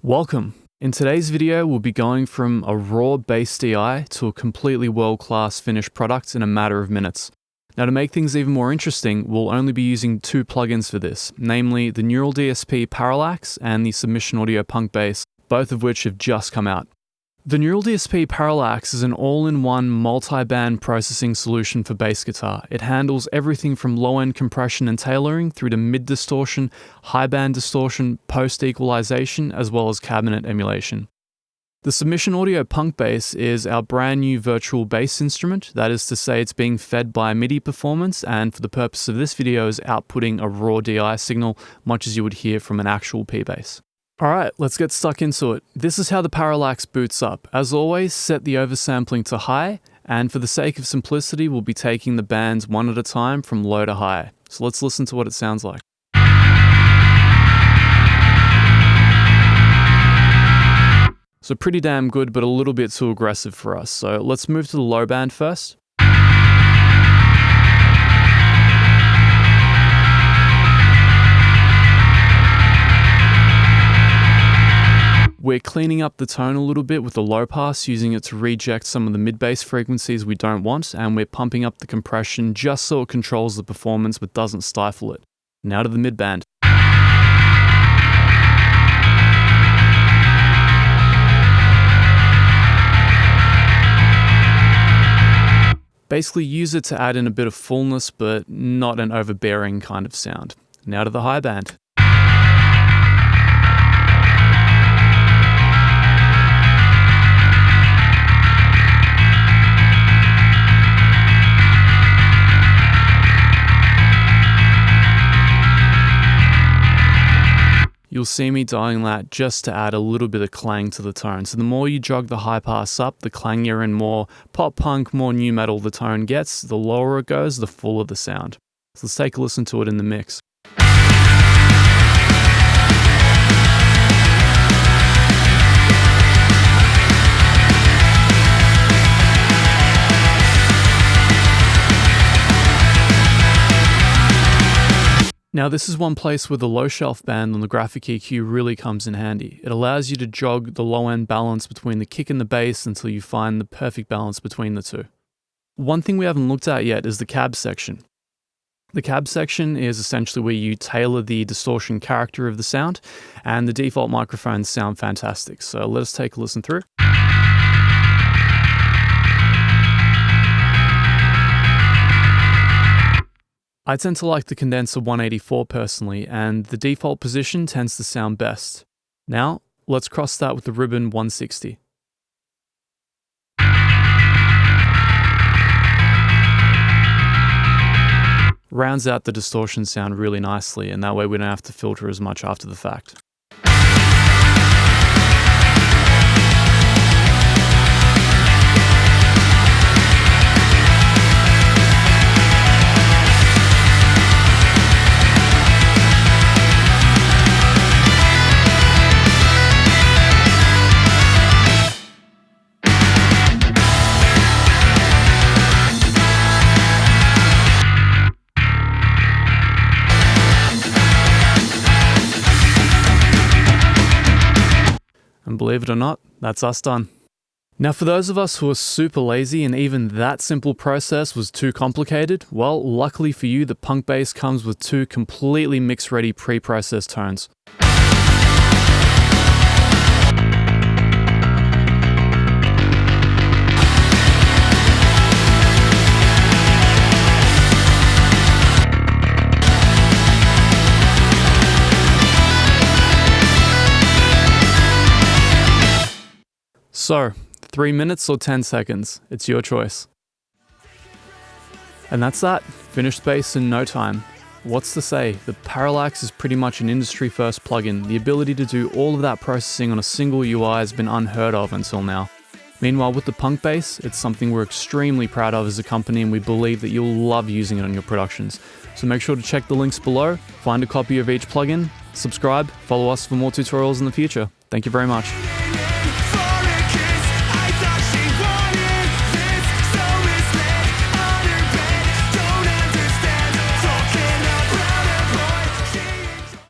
Welcome. In today's video, we'll be going from a raw bass DI to a completely world-class finished product in a matter of minutes. Now to make things even more interesting, we'll only be using two plugins for this, namely the Neural DSP Parallax and the Submission Audio PunkBass, both of which have just come out. The Neural DSP Parallax is an all-in-one multi-band processing solution for bass guitar. It handles everything from low-end compression and tailoring through to mid-distortion, high-band distortion, post-equalization, as well as cabinet emulation. The Submission Audio PunkBass is our brand new virtual bass instrument. That is to say, it's being fed by MIDI performance, and for the purpose of this video is outputting a raw DI signal, much as you would hear from an actual P-bass. Alright, let's get stuck into it. This is how the Parallax boots up. As always, set the oversampling to high, and for the sake of simplicity, we'll be taking the bands one at a time from low to high. So let's listen to what it sounds like. So pretty damn good, but a little bit too aggressive for us. So let's move to the low band first. We're cleaning up the tone a little bit with the low pass, using it to reject some of the mid-bass frequencies we don't want, and we're pumping up the compression just so it controls the performance but doesn't stifle it. Now to the mid-band. Basically use it to add in a bit of fullness but not an overbearing kind of sound. Now to the high band. You'll see me dialing that just to add a little bit of clang to the tone. So the more you jog the high pass up, the clangier and more pop punk, more new metal the tone gets. The lower it goes, the fuller the sound. So let's take a listen to it in the mix. Now this is one place where the low shelf band on the graphic EQ really comes in handy. It allows you to jog the low end balance between the kick and the bass until you find the perfect balance between the two. One thing we haven't looked at yet is the cab section. The cab section is essentially where you tailor the distortion character of the sound, and the default microphones sound fantastic. So let us take a listen through. I tend to like the condenser 184 personally, and the default position tends to sound best. Now, let's cross that with the ribbon 160. Rounds out the distortion sound really nicely, and that way we don't have to filter as much after the fact. And believe it or not, that's us done. Now for those of us who are super lazy and even that simple process was too complicated, well, luckily for you, the PunkBass comes with two completely mix-ready pre-processed tones. So, 3 minutes or 10 seconds, it's your choice. And that's that, finished bass in no time. What's to say, the Parallax is pretty much an industry first plugin. The ability to do all of that processing on a single UI has been unheard of until now. Meanwhile with the PunkBass, it's something we're extremely proud of as a company, and we believe that you'll love using it on your productions. So make sure to check the links below, find a copy of each plugin, subscribe, follow us for more tutorials in the future. Thank you very much.